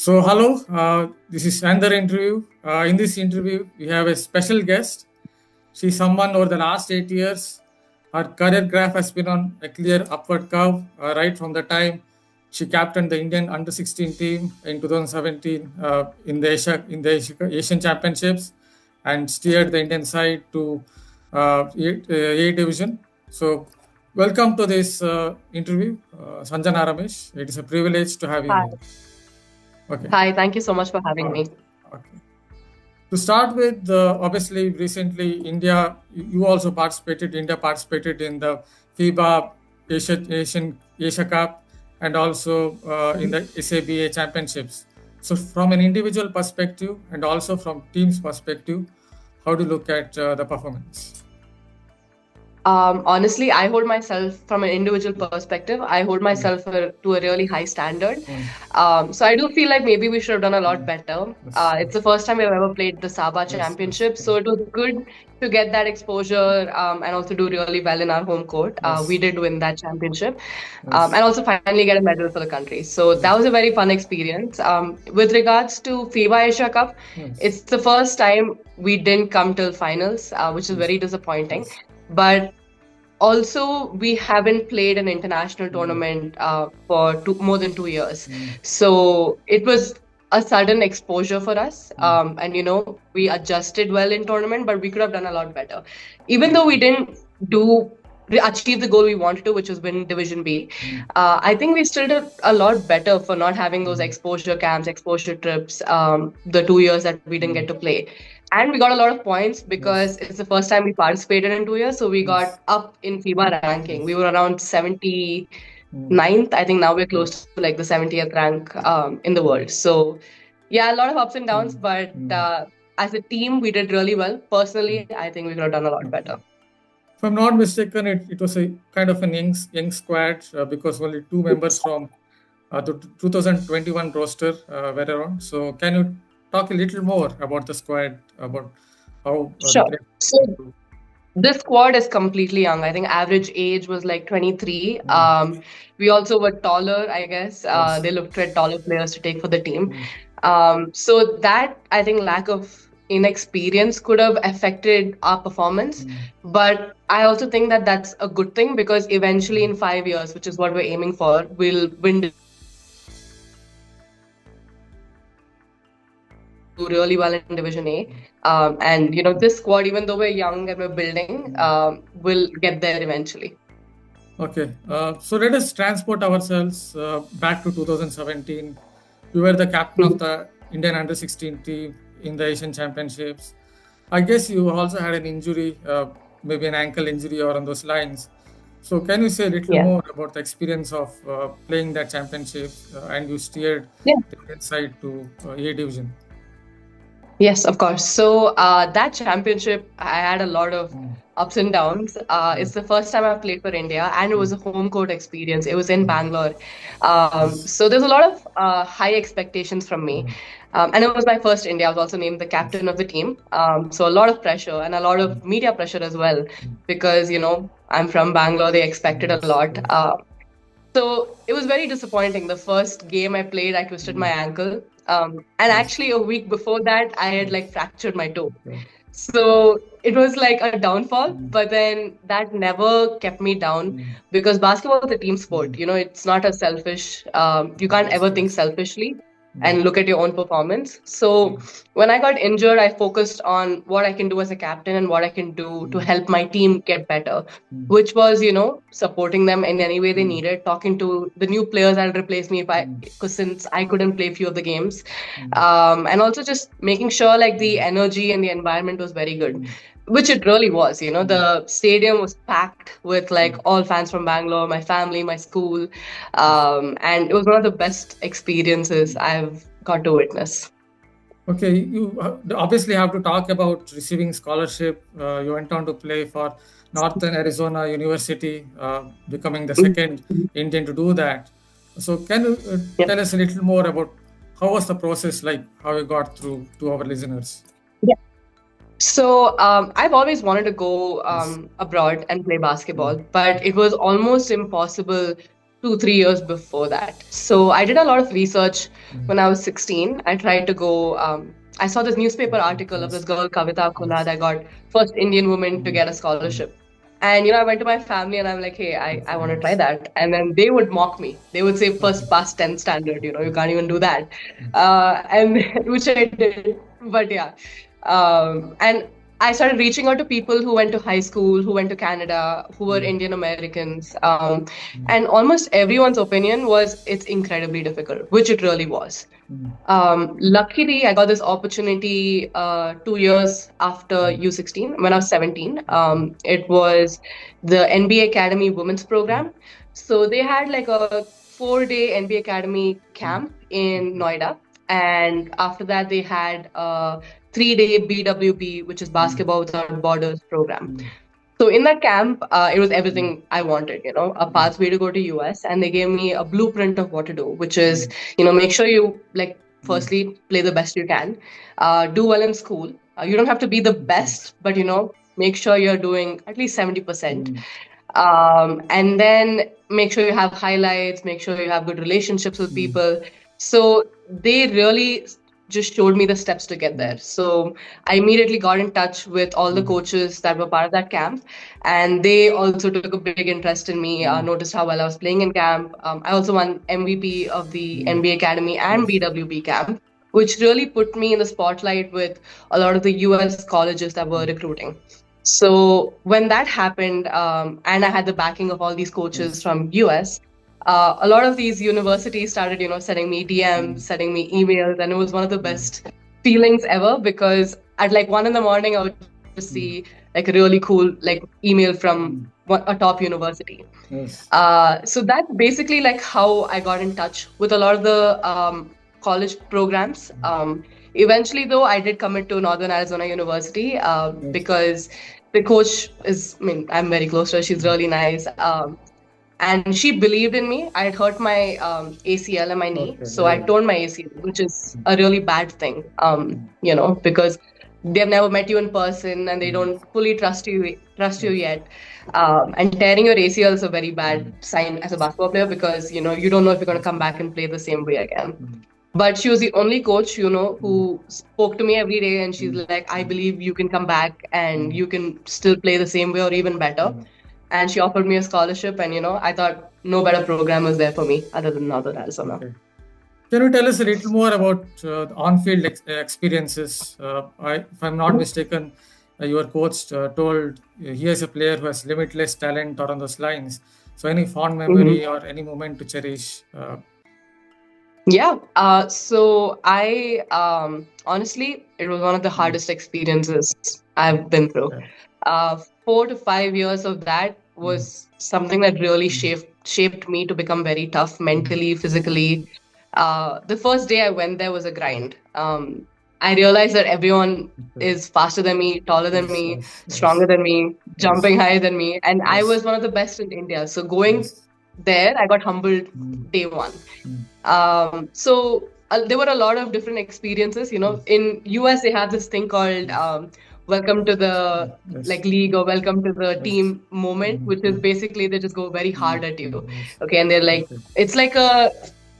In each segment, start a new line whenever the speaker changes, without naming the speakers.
Hello, this is another interview. In this interview, we have a special guest. She's someone over the last 8 years. Her career graph has been on a clear upward curve right from the time she captained the Indian under 16 team in 2017 in the Asian Championships and steered the Indian side to A division. So, welcome to this interview, Sanjana Ramesh. It is a privilege to have you
Hi.
here. Okay.
Hi, thank you so much for having me.
Okay. To start with, obviously, recently you also participated. India participated in the FIBA Asia Cup and also in the SABA Championships. So, from an individual perspective and also from team's perspective, how do you look at the performance?
Honestly, I hold myself from an individual perspective. I hold myself to a really high standard. So I do feel like maybe we should have done a lot better.
Yes,
It's the first time we've ever played the Sabah
yes, yes,
Championship, so it was good to get that exposure and also do really well in our home court. We
yes,
did win that championship
yes,
and also finally get a medal for the country. So that
yes,
was a very fun experience. With regards to FIBA Asia Cup,
yes,
it's the first time we didn't come till finals, which is
yes,
very disappointing.
yes.
But also, we haven't played an international
Mm,
tournament for more than 2 years.
mm,
So it was a sudden exposure for us.
mm.
And we adjusted well in tournament, but we could have done a lot better. Even though we didn't do achieve the goal we wanted to, which was win Division B,
Mm,
I think we still did a lot better for not having those
mm,
exposure camps, exposure trips, the 2 years that we didn't get
mm.
to play. And we got a lot of points because
Yes,
it's the first time we participated in 2 years. So we
yes,
got up in FIBA ranking. We
yes.
were around 79th.
Mm,
I think now we're close
yes.
to like the 70th rank in the world. So yeah, a lot of ups and downs,
Mm,
but
mm.
as a team, we did really well. Personally,
Mm.
I think we could have done a lot
Okay.
better.
If I'm not mistaken, it was a kind of a young squad because only two members from the 2021 roster were around. So, can you talk a little more about the squad, about how the
Sure.
players
So
came to?
this squad is completely young. I think average age was like 23.
Mm,
We also were taller, I guess.
yes.
They looked at taller players to take for the team.
Mm,
So that I think lack of inexperience could have affected our performance.
mm,
But I also think that that's a good thing because eventually
mm,
in 5 years, which is what we're aiming for, we'll win Division A, do really well in Division A. And this squad, even though we're young and we're building,
mm.
will get there eventually.
Okay. So, let us transport ourselves back to 2017. You were the captain of the Indian under 16 team in the Asian Championships. I guess you also had an injury, maybe an ankle injury or on those lines. So, can you say a little
Yeah.
more about the experience of playing that championship and you steered
Yeah.
the Indian side to A division?
Yes, of course. So that championship, I had a lot of
Mm,
ups and downs. It's
yes.
the first time I've played for India, and it was
Mm,
a home court experience. It was in
mm,
Bangalore.
yes.
So there's a lot of high expectations from me.
Mm,
And it was my first India. I was also named the
yes.
captain of the team. So a lot of pressure and a lot
Mm,
of media pressure as well,
mm,
because I'm from Bangalore. They expected a
yes.
lot.
Yes.
So it was very disappointing. The first game I played, I twisted my
Mm,
ankle. And
yes.
actually, a week before that, I had like
Yes.
fractured my toe.
Okay.
So it was like a downfall,
Mm,
but then that never kept me down
mm,
because basketball is a team
mm,
sport. It's not a selfish, you can't
yes.
ever think
Yes.
selfishly
Mm,
and look at your own performance. So
mm,
when I got injured, I focused on what I can do as a captain and what I can do to
mm,
help my team get better,
mm,
which was supporting them in any way they
mm,
needed, talking to the new players that'll replace me
mm,
because since I couldn't play few of the games,
mm,
and also just making sure like the
mm,
energy and the environment was very good,
mm,
which it really was.
mm,
The stadium was packed with like
mm,
all fans from Bangalore, my family, my school,
yes.
and it was one of the best experiences
Mm.
I've got to witness.
Okay, you obviously have to talk about receiving scholarship. You went on to play for Northern Arizona University, becoming the second
Mhm.
Indian to do that. So, can you
Yeah.
tell us a little more about how was the process like, how you got through to our listeners?
Yeah. So I've always wanted to go
Yes.
abroad and play
Mm,
basketball, but it was almost impossible 2, 3 years before that. So I did a lot of research when I was 16. I tried to go. I saw this newspaper article of
Yes.
this girl Kavita Khulla
Yes.
that got first Indian woman to
Mm,
get a
mm,
scholarship. And I went to my family and I'm like, hey, I want to try
yes.
that. And then they would mock me. They would say,
Okay.
first pass 10th standard, you can't even do that. And which I did. But yeah. And I started reaching out to people who went to high school, who went to Canada, who were
Mm,
Indian Americans.
mm,
And almost everyone's opinion was it's incredibly difficult, which it really was.
mm,
Luckily, I got this opportunity 2 years after
mm,
U16 when I was 17.
okay.
It was the NBA Academy Women's
Mm,
Program. So they had like a 4-day NBA Academy
mm,
camp in
okay.
Noida. And after that, they had a 3-day BWB, which is
Mm,
Basketball Without Borders program.
mm,
So in that camp, it was
mm,
everything I wanted, a
mm,
pathway to go to US, and they gave me a blueprint of what to do, which is,
mm,
make sure you like
mm,
firstly play the best you can, do well in school. You don't have to be the
yes.
best, but make sure you're doing at least 70%.
Mm,
And then make sure you have highlights, make sure you have good relationships with
mm,
people. So they really just showed me the steps to get
mm,
there. So I immediately got in touch with all the
mm,
coaches that were part of that camp, and they also took a big interest in me,
mm,
noticed how well I was playing in camp. I also won MVP of the
mm,
NBA Academy and
yes.
BWB camp, which really put me in the spotlight with a lot of the US colleges that were
Mm,
recruiting. So when that happened, and I had the backing of all these coaches
yes.
from US, a lot of these universities started, sending me
Mm,
DMs, sending me emails, and it was one of the
mm,
best feelings ever because at like 1 in the morning, I would just see
mm,
like a really cool like email from
mm,
a top university.
yes.
So that's basically like how I got in touch with a lot of the college programs. Eventually, though, I did commit to Northern Arizona University
Yes.
because the coach is, I mean, I'm very close to her. She's
Mm,
really nice. And she believed in me. I had hurt my ACL and my knee.
okay.
So I
Yeah.
torn my ACL, which is
Mm,
a really bad thing,
mm,
because they've never met you in person and they
yes.
don't fully trust you
Yes.
yet. And tearing your ACL is a very bad
Mm,
sign as a basketball player because you don't know if you're going to come back and play the same way again.
mm,
But she was the only coach,
mm,
who spoke to me every day, and she's
mm,
like, I
mm,
believe you can come back and
mm,
you can still play the same way or even better.
mm,
And she offered me a scholarship, and I thought no better program was there for me other than Northern Arizona.
okay. Can you tell us a little more about the on-field experiences? If I'm not mistaken, your coach told he is a player who has limitless talent or on those lines. So, any fond
Mhm.
memory or any moment to cherish?
Yeah. So I honestly, it was one of the
Mm,
hardest experiences I've been through.
okay.
4 to 5 years of that
Mm,
was something that really
mm,
shaped me to become very tough
mm,
mentally, physically. The first day I went there was a grind. I realized that everyone
okay.
is faster than me, taller than
Yes,
me,
yes,
stronger
yes,
than me,
yes,
jumping higher than me, and I
yes,
was one of the best in India. So going
yes.
there, I got humbled
Mm,
day one.
mm,
So there were a lot of different experiences.
yes,
In US they have this thing called
yes,
welcome to the
yes,
like league or welcome to the
yes.
team moment,
Mm,
which is
mm,
basically they just go very
mm,
hard at you.
yes.
Okay, and they're like
Okay.
it's like a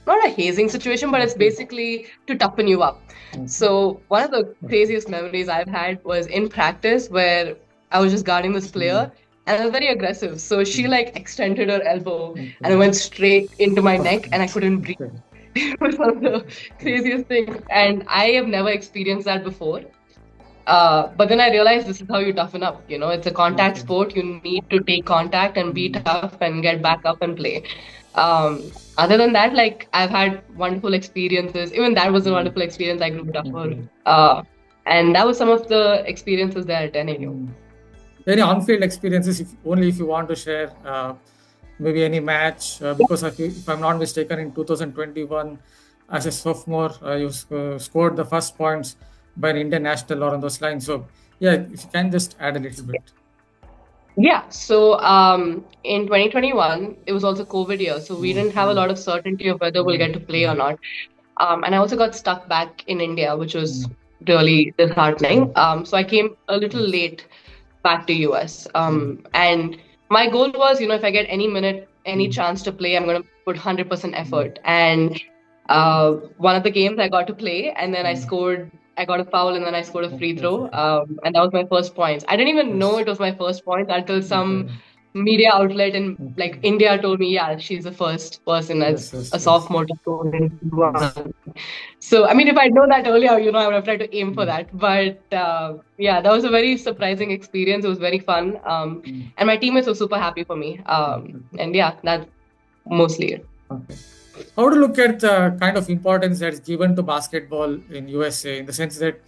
not a hazing situation, but it's
Okay.
basically to toughen you up.
Okay.
So one of the
Okay.
craziest memories I've had was in practice where I was just guarding this
Mm,
player and I was very aggressive. So she
mm,
like extended her elbow and it
okay.
went straight into my neck
Okay.
and I couldn't breathe.
Okay.
It was one of the craziest things, and I have never experienced that before. But then I realized this is how you toughen up. It's a contact
Okay.
sport. You need to take contact and be
Mm,
tough and get back up and play. Other than that, like I've had wonderful experiences. Even that was a
mm,
wonderful experience. I grew tougher.
okay.
And that was some of the experiences there at NAU.
Mm. Any on-field experiences, if only if you want to share, maybe any match, because if I'm not mistaken, in 2021, as a sophomore, you scored the first points by an Indian national or on those lines. So, yeah, if you can just add a little bit.
Yeah, so in 2021, it was also COVID year, so we
Mm,
didn't have a
mm,
lot of certainty of whether we'll
mm,
get to play or
mm,
not. And I also got stuck back in India, which was
mm,
really disheartening.
mm,
So I came a little
yes.
late back to US.
Mm,
And my goal was, if I get any minute any chance to play, I'm going to put 100% effort. And one of the games I got to play, and then I got a foul, and then I scored a free throw. And that was my first points. I didn't even know it was my first points until some media outlet in like India told me, yeah, she's the first person as a sophomore to score in one. So, I mean, if I'd known that earlier, I would have tried to aim for that. But yeah, that was a very surprising experience. It was very fun. And my teammates were super happy for me. And yeah, that's mostly it.
Okay. How to look at the kind of importance that is given to basketball in USA, in the sense that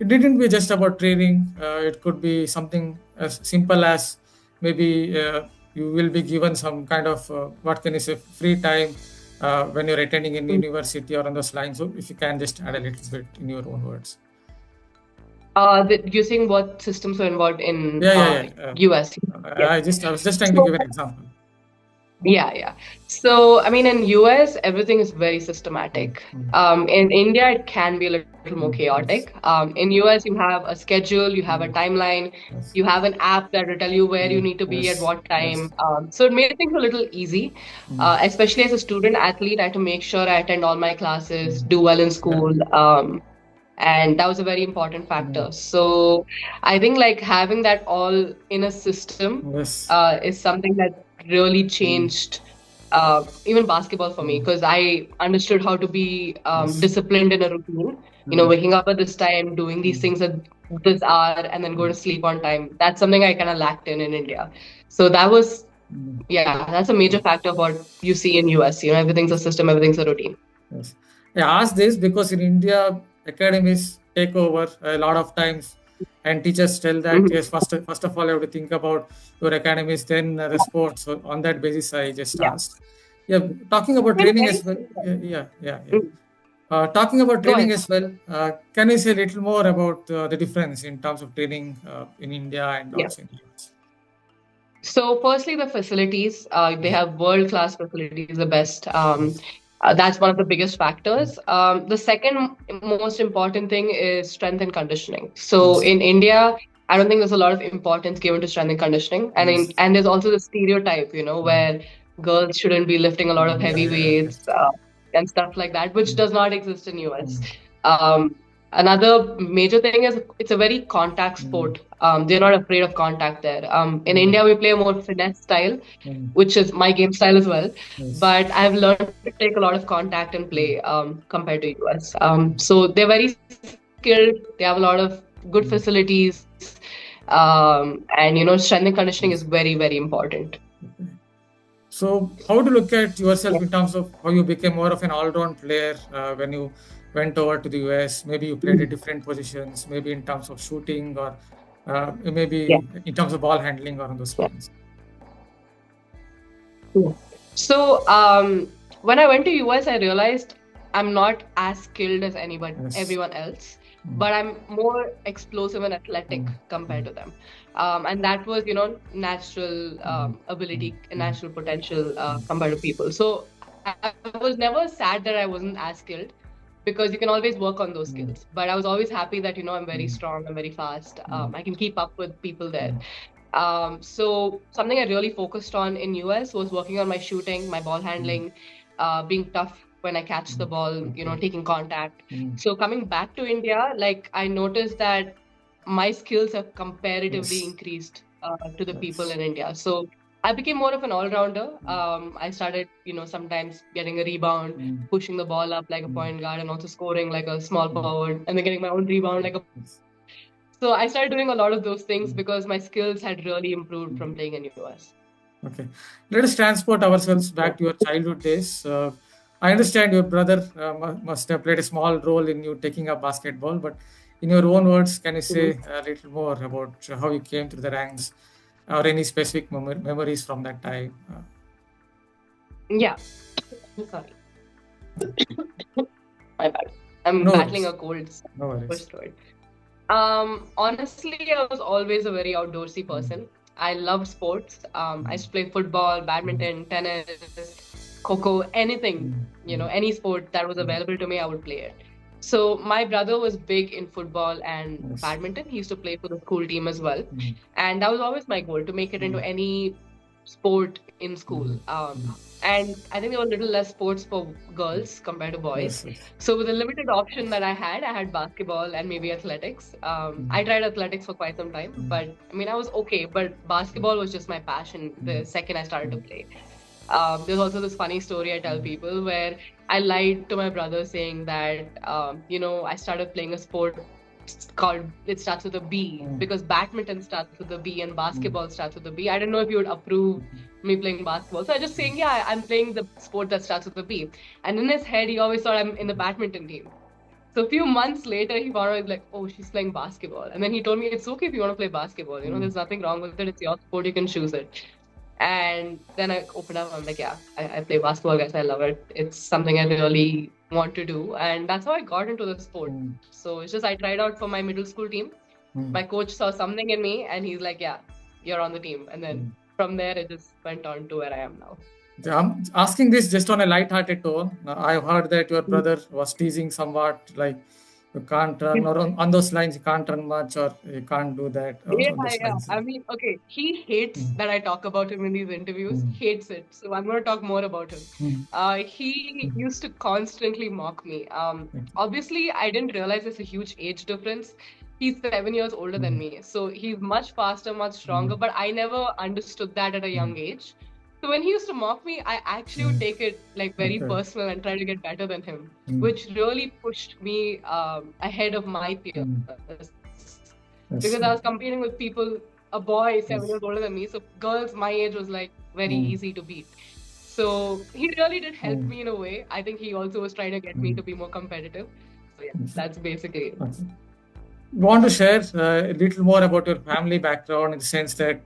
it didn't be just about training. It could be something as simple as maybe you will be given some kind of what can you say, free time when you're attending in university or on those lines. So if you can just add a little bit in your own words.
You're saying what systems are involved in US?
I was just trying to give an example.
Yeah. So, I mean, in US, everything is very systematic. In India, it can be a little more chaotic. In US, you have a schedule, you have a timeline, you have an app that will tell you where you need to be at what time. So it made things a little easy, especially as a student athlete. I had to make sure I attend all my classes, do well in school. And that was a very important factor. So I think like having that all in a system is something that really changed even basketball for me, because I understood how to be disciplined in a routine. Waking up at this time, doing these things at this hour, and then go to sleep on time. That's something I kind of lacked in India. So that was, that's a major factor of what you see in US. Everything's a system, everything's a routine.
Yes. I ask this because in India, academies take over a lot of times, and teachers tell that yes, first of all, you have to think about your academies, then the sports. So on that basis, I just asked. Yeah, talking about training as well. Talking about training as well, can you say a little more about the difference in terms of training in India and also in the US?
So, firstly, the facilities. They have world-class facilities, the best. That's one of the biggest factors. The second most important thing is strength and conditioning. So, in India, I don't think there's a lot of importance given to strength and conditioning, and there's also the stereotype, where girls shouldn't be lifting a lot of heavy weights and stuff like that, which does not exist in US. Another major thing is it's a very contact sport. They're not afraid of contact there. In India, we play a more finesse style, which is my game style as well. But I've learned to take a lot of contact and play compared to US. So they're very skilled. They have a lot of good facilities. And, strength and conditioning is very, very important.
So how to look at yourself in terms of how you became more of an all-round player when you went over to the US? Maybe you played at different positions, maybe in terms of shooting or maybe in terms of ball handling or on those lines.
So when I went to US, I realized I'm not as skilled as everyone else, but I'm more explosive and athletic compared to them. And that was, natural ability and natural potential compared to people. So I was never sad that I wasn't as skilled, because you can always work on those skills. But I was always happy that, I'm very strong, I'm very fast. I can keep up with people there. So something I really focused on in US was working on my shooting, my ball handling, being tough when I catch the ball, taking contact. So coming back to India, like I noticed that my skills have comparatively increased to the people in India. So I became more of an all-rounder. I started, sometimes getting a rebound, pushing the ball up like a point guard, and also scoring like a small forward, and then getting my own rebound like a. So I started doing a lot of those things because my skills had really improved from playing in US.
Okay, let us transport ourselves back to your childhood days. I understand your brother must have played a small role in you taking up basketball, but in your own words, can you say a little more about how you came through the ranks or any specific memories from that time?
Yeah. Sorry. My bad. I'm battling a cold.
No worries.
Honestly, I was always a very outdoorsy person. I loved sports. I used to play football, badminton, tennis, kho, anything, any sport that was available to me, I would play it. So my brother was big in football and badminton. He used to play for the school team as well. And that was always my goal, to make it into any sport in school. And I think there were a little less sports for girls compared to boys.
Yes, yes.
So with the limited option that I had basketball and maybe athletics. I tried athletics for quite some time, but I mean, I was okay. But basketball was just my passion the second I started to play. There's also this funny story I tell people where I lied to my brother saying that, I started playing a sport called, it starts with a B, because badminton starts with a B and basketball starts with a B. I didn't know if you would approve me playing basketball. So I just saying, yeah, I'm playing the sport that starts with a B. And in his head, he always thought I'm in the badminton team. So a few months later, he found out like, oh, she's playing basketball. And then he told me, it's okay if you want to play basketball. There's nothing wrong with it. It's your sport. You can choose it. And then I opened up. I'm like, yeah, I play basketball, guys. I love it. It's something I really want to do. And that's how I got into the sport. So it's just I tried out for my middle school team. My coach saw something in me and he's like, yeah, you're on the team. And then from there, it just went on to where I am now.
I'm asking this just on a light-hearted tone. I've heard that your brother was teasing somewhat, like you can't run, or on those lines, you can't run much, or you can't do that.
Yeah,
On those
yeah.
lines.
I mean, okay, he hates that I talk about him in these interviews, hates it. So I'm going to talk more about him. He used to constantly mock me. Obviously, I didn't realize there's a huge age difference. He's 7 years older than me. So he's much faster, much stronger, but I never understood that at a young age. So when he used to mock me, I actually would take it like very personal and try to get better than him, which really pushed me ahead of my peers. Because I was competing with people, a boy 7 years older than me. So girls my age was like very easy to beat. So he really did help me in a way. I think he also was trying to get me to be more competitive. So yeah, that's basically it.
Want to share a little more about your family background in the sense that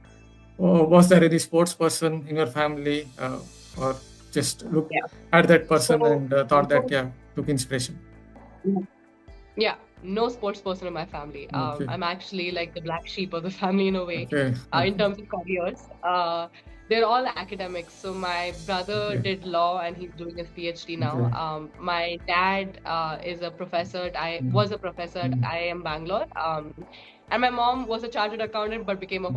was there any sports person in your family or just look at that person and thought that took inspiration?
Yeah, no sports person in my family. I'm actually like the black sheep of the family in a way. In terms of careers, they're all academics. So my brother did law and he's doing his PhD now. My dad is a professor. I was a professor at IIM Bangalore. And my mom was a chartered accountant but became a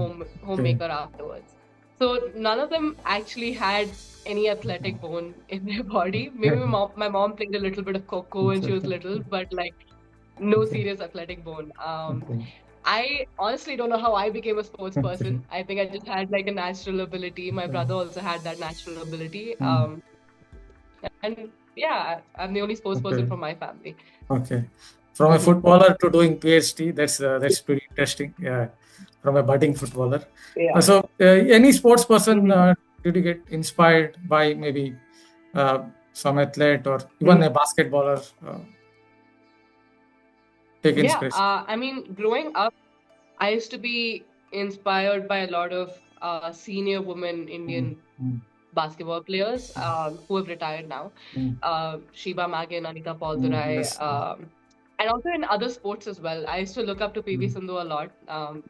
homemaker afterwards. So none of them actually had any athletic bone in their body. Maybe my mom played a little bit of Coco when she was little, but like no serious athletic bone. I honestly don't know how I became a sports person. I think I just had like a natural ability. My brother also had that natural ability. And yeah, I'm the only sports person from my family.
Okay. From a footballer to doing PhD, that's pretty interesting. Yeah, from a budding footballer.
Yeah.
So, any sports person did you get inspired by maybe some athlete or even a basketballer? Take inspiration.
I mean, growing up, I used to be inspired by a lot of senior women Indian basketball players who have retired now. Sheba Magin, Anita Paul and also in other sports as well. I used to look up to PV Sindhu a lot. And,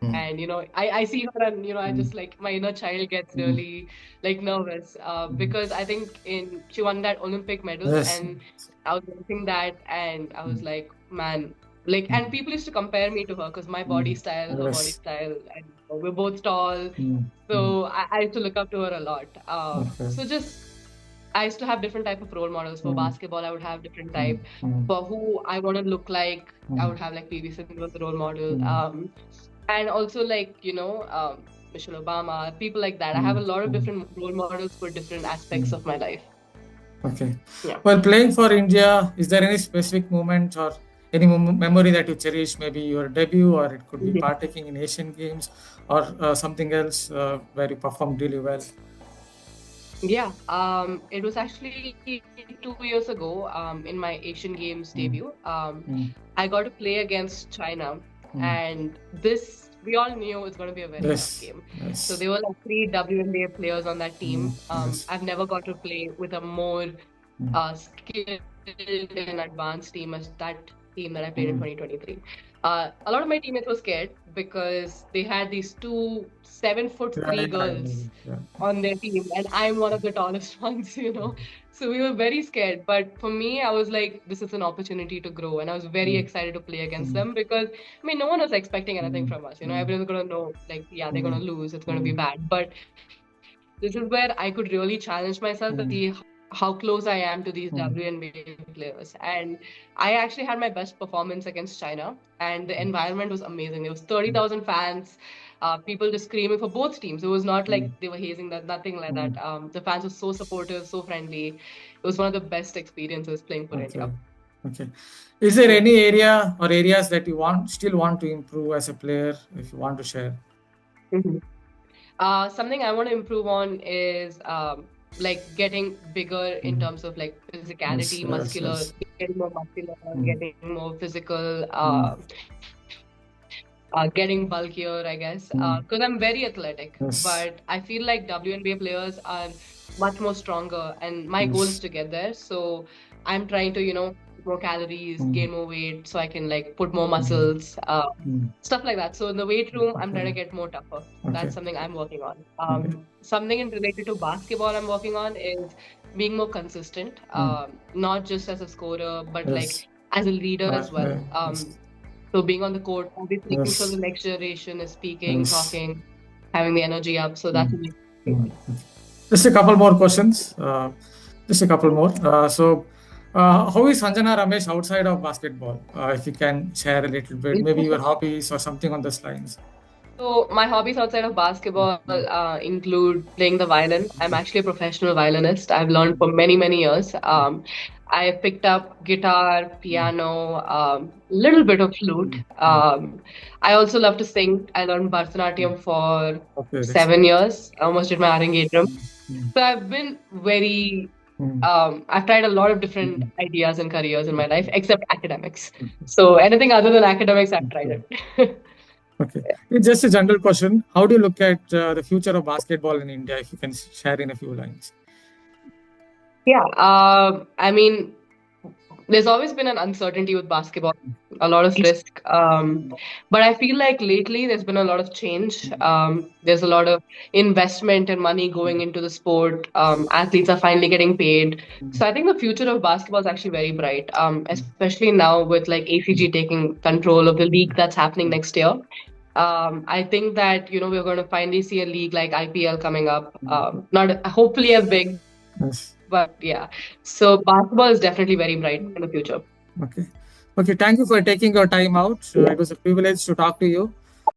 I see her and, I just like my inner child gets really like nervous because I think she won that Olympic medal and I was watching that and I was like, man, like, and people used to compare me to her because my body style, her body style, and we're both tall. So I used to look up to her a lot. So just, I used to have different type of role models. For basketball, I would have different type. For who I want to look like, I would have like PV Sindhu as a role model. And also like, Michelle Obama, people like that. I have a lot of different role models for different aspects of my life.
Okay. Yeah. While playing for India, is there any specific moment or any memory that you cherish? Maybe your debut, or it could be partaking in Asian Games, or something else where you performed really well.
Yeah, it was actually 2 years ago in my Asian Games debut. I got to play against China, and this we all knew it was going to be a very tough game. So there were like 3 WNBA players on that team. I've never got to play with a more skilled and advanced team as that team that I played in 2023. A lot of my teammates were scared because they had these 2 7'3" girls on their team, and I'm one of the tallest ones, So we were very scared. But for me, I was like, this is an opportunity to grow, and I was very excited to play against them because, I mean, no one was expecting anything from us. Everyone's gonna know, like, yeah, they're gonna lose, it's gonna be bad. But this is where I could really challenge myself and see how close I am to these WNBA players. And I actually had my best performance against China, and the environment was amazing. There was 30,000 fans, people just screaming for both teams. It was not like they were hazing that, nothing like that. The fans were so supportive, so friendly. It was one of the best experiences playing for India.
Okay. Is there any area or areas that you still want to improve as a player, if you want to share?
Something I want to improve on is like getting bigger in terms of like physicality, muscular, getting more muscular, getting more physical, getting bulkier, I guess. Because I'm very athletic, but I feel like WNBA players are much more stronger, and my goal is to get there. So I'm trying to, eat more calories, gain more weight, so I can like put more muscles, stuff like that. So in the weight room, I'm trying to get more tougher. That's something I'm working on. Something in related to basketball I'm working on is being more consistent, not just as a scorer, but like as a leader as well. So being on the court, obviously making sure the next generation is speaking, talking, having the energy up. So that's
just a couple more questions. Just a couple more. How is Sanjana Ramesh outside of basketball? If you can share a little bit, maybe your hobbies or something on those lines.
So my hobbies outside of basketball include playing the violin. I'm actually a professional violinist. I've learned for many, many years. I picked up guitar, piano, little bit of flute. I also love to sing. I learned Bharatanatyam for 7 years. I almost did my Arangetram. So I've been very I've tried a lot of different ideas and careers in my life, except academics. So anything other than academics, I've tried it.
Okay. It's just a general question. How do you look at the future of basketball in India? If you can share in a few lines.
Yeah, I mean, there's always been an uncertainty with basketball, a lot of risk. But I feel like lately there's been a lot of change. There's a lot of investment and money going into the sport. Athletes are finally getting paid. So I think the future of basketball is actually very bright, especially now with like ACG taking control of the league that's happening next year. I think that we're going to finally see a league like IPL coming up. Not hopefully as big, but yeah. So basketball is definitely very bright in the future.
Okay. Okay. Thank you for taking your time out. It was a privilege to talk to you.